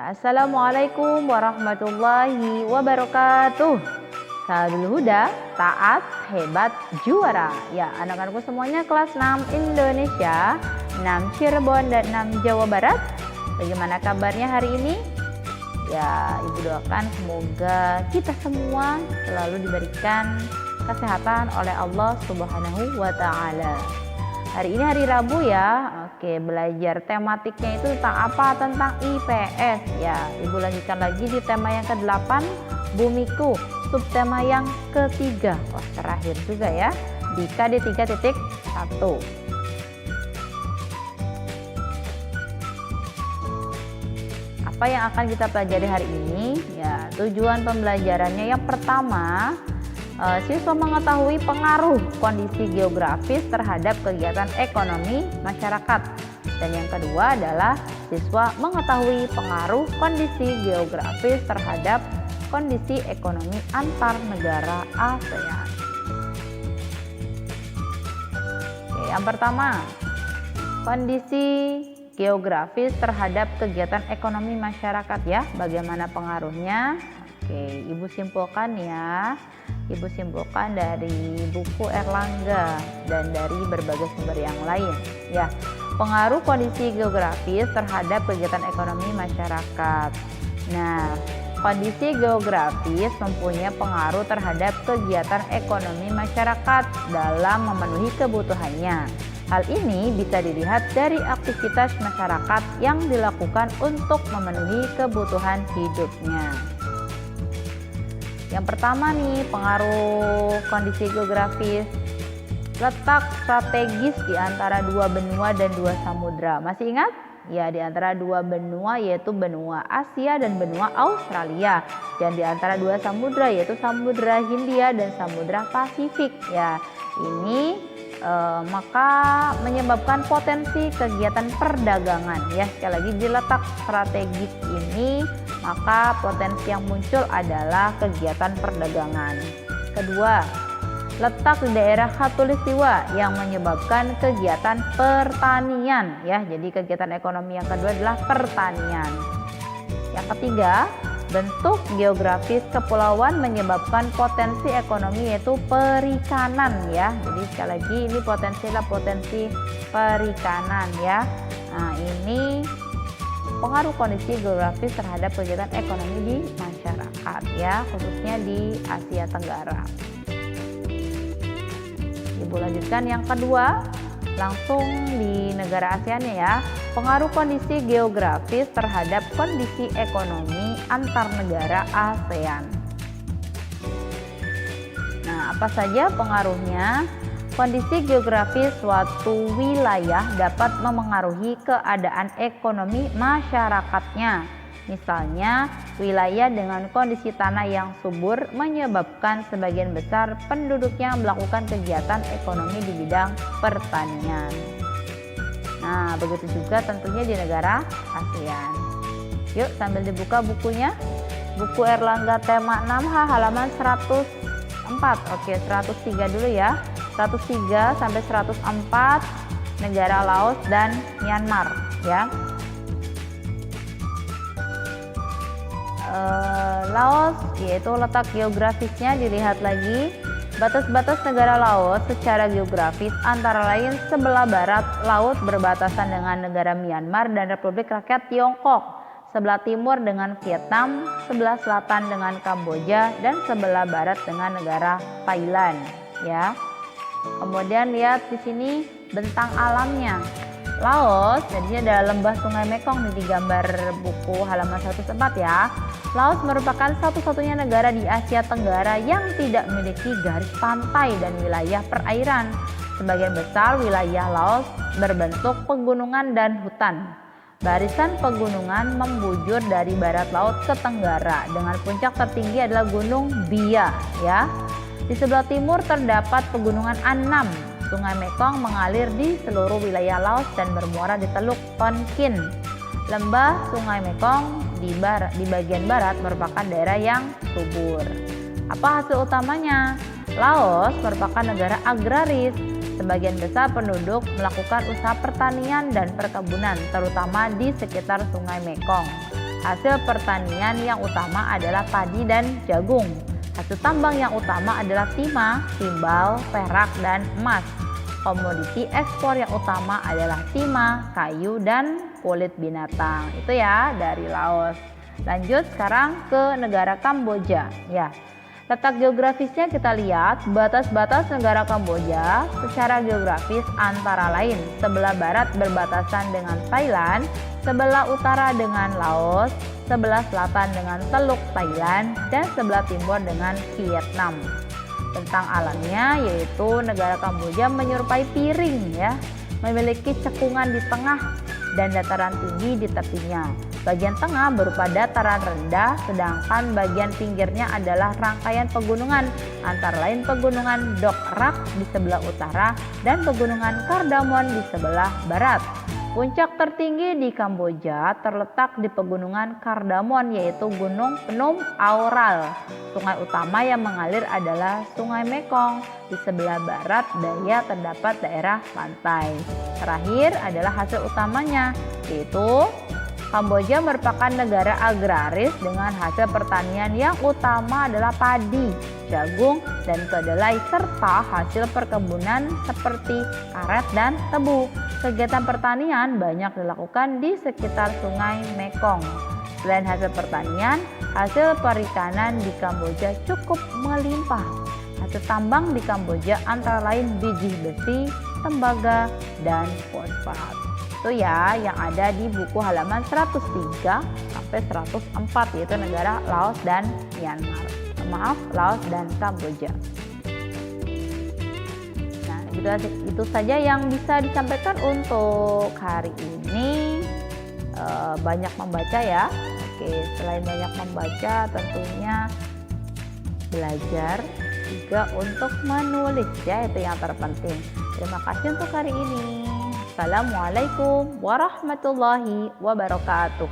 Assalamualaikum warahmatullahi wabarakatuh. Sahabat Huda, taat, hebat, juara. Ya, anak-anakku semuanya kelas 6 Indonesia, 6 Cirebon dan 6 Jawa Barat. Bagaimana kabarnya hari ini? Ya, Ibu doakan semoga kita semua selalu diberikan kesehatan oleh Allah Subhanahu wa Ta'ala. Hari ini hari Rabu ya. Oke, belajar tematiknya itu tentang apa? Tentang IPS ya. Ibu lanjutkan lagi di tema yang ke-8, Bumiku, subtema yang ketiga. Wah, terakhir juga ya, di KD 3.1. Apa yang akan kita pelajari hari ini? Ya, tujuan pembelajarannya yang pertama, siswa mengetahui pengaruh kondisi geografis terhadap kegiatan ekonomi masyarakat. Dan yang kedua adalah siswa mengetahui pengaruh kondisi geografis terhadap kondisi ekonomi antar negara ASEAN. Oke, yang pertama, kondisi geografis terhadap kegiatan ekonomi masyarakat ya. Bagaimana pengaruhnya? Oke, Ibu simpulkan ya. Ibu simpulkan dari buku Erlangga dan dari berbagai sumber yang lain ya. Pengaruh kondisi geografis terhadap kegiatan ekonomi masyarakat. Nah, kondisi geografis mempunyai pengaruh terhadap kegiatan ekonomi masyarakat dalam memenuhi kebutuhannya. Hal ini bisa dilihat dari aktivitas masyarakat yang dilakukan untuk memenuhi kebutuhan hidupnya. Yang pertama nih, pengaruh kondisi geografis. Letak strategis di antara dua benua dan dua samudra. Masih ingat? Ya, di antara dua benua yaitu benua Asia dan benua Australia. Dan di antara dua samudra yaitu Samudra Hindia dan Samudra Pasifik. Ya, ini maka menyebabkan potensi kegiatan perdagangan. Ya, sekali lagi di letak strategis ini maka potensi yang muncul adalah kegiatan perdagangan. Kedua, letak di daerah khatulistiwa yang menyebabkan kegiatan pertanian ya. Jadi kegiatan ekonomi yang kedua adalah pertanian. Yang ketiga, bentuk geografis kepulauan menyebabkan potensi ekonomi yaitu perikanan ya. Jadi sekali lagi ini potensi perikanan ya. Nah, ini pengaruh kondisi geografis terhadap kegiatan ekonomi di masyarakat ya, khususnya di Asia Tenggara. Ibu lanjutkan yang kedua, langsung di negara ASEAN ya. Pengaruh kondisi geografis terhadap kondisi ekonomi antar negara ASEAN. Nah, apa saja pengaruhnya? Kondisi geografis suatu wilayah dapat memengaruhi keadaan ekonomi masyarakatnya. Misalnya, wilayah dengan kondisi tanah yang subur menyebabkan sebagian besar penduduknya melakukan kegiatan ekonomi di bidang pertanian. Nah, begitu juga tentunya di negara ASEAN. Yuk, sambil dibuka bukunya. Buku Erlangga tema 6H halaman 104. Oke, 103 dulu ya. 103 sampai 104 negara Laos dan Myanmar ya. Laos yaitu letak geografisnya dilihat lagi. Batas-batas negara Laos secara geografis antara lain sebelah barat laut berbatasan dengan negara Myanmar dan Republik Rakyat Tiongkok, sebelah timur dengan Vietnam, sebelah selatan dengan Kamboja, dan sebelah barat dengan negara Thailand ya. Kemudian lihat di sini bentang alamnya. Laos jadinya ada lembah Sungai Mekong di gambar buku halaman 104 ya. Laos merupakan satu-satunya negara di Asia Tenggara yang tidak memiliki garis pantai dan wilayah perairan. Sebagian besar wilayah Laos berbentuk pegunungan dan hutan. Barisan pegunungan membujur dari barat laut ke tenggara dengan puncak tertinggi adalah Gunung Bia ya. Di sebelah timur terdapat pegunungan Annam. Sungai Mekong mengalir di seluruh wilayah Laos dan bermuara di Teluk Tonkin. Lembah Sungai Mekong di bagian barat merupakan daerah yang subur. Apa hasil utamanya? Laos merupakan negara agraris. Sebagian besar penduduk melakukan usaha pertanian dan perkebunan, terutama di sekitar Sungai Mekong. Hasil pertanian yang utama adalah padi dan jagung. Hasil tambang yang utama adalah timah, timbal, perak, dan emas. Komoditi ekspor yang utama adalah timah, kayu, dan kulit binatang. Itu ya dari Laos. Lanjut sekarang ke negara Kamboja. Ya, letak geografisnya kita lihat, batas-batas negara Kamboja secara geografis antara lain sebelah barat berbatasan dengan Thailand, sebelah utara dengan Laos, sebelah selatan dengan Teluk Thailand, dan sebelah timur dengan Vietnam. Tentang alamnya, yaitu negara Kamboja menyerupai piring ya, memiliki cekungan di tengah dan dataran tinggi di tepinya. Bagian tengah berupa dataran rendah, sedangkan bagian pinggirnya adalah rangkaian pegunungan, antara lain pegunungan Dok Rak di sebelah utara dan pegunungan Kardamon di sebelah barat. Puncak tertinggi di Kamboja terletak di pegunungan Kardamon, yaitu Gunung Phnom Aural. Sungai utama yang mengalir adalah Sungai Mekong. Di sebelah barat daya terdapat daerah pantai. Terakhir adalah hasil utamanya, yaitu Kamboja merupakan negara agraris dengan hasil pertanian yang utama adalah padi, jagung, dan kedelai serta hasil perkebunan seperti karet dan tebu. Kegiatan pertanian banyak dilakukan di sekitar Sungai Mekong. Selain hasil pertanian, hasil perikanan di Kamboja cukup melimpah. Hasil tambang di Kamboja antara lain biji besi, tembaga, dan fosfat. Itu ya yang ada di buku halaman 103 sampai 104, yaitu negara Laos dan Myanmar. Maaf, Laos dan Kamboja. Nah, itu saja yang bisa disampaikan untuk hari ini. Banyak membaca ya. Oke, selain banyak membaca, tentunya belajar juga untuk menulis ya, itu yang terpenting. Terima kasih untuk hari ini. Assalamualaikum warahmatullahi wabarakatuh.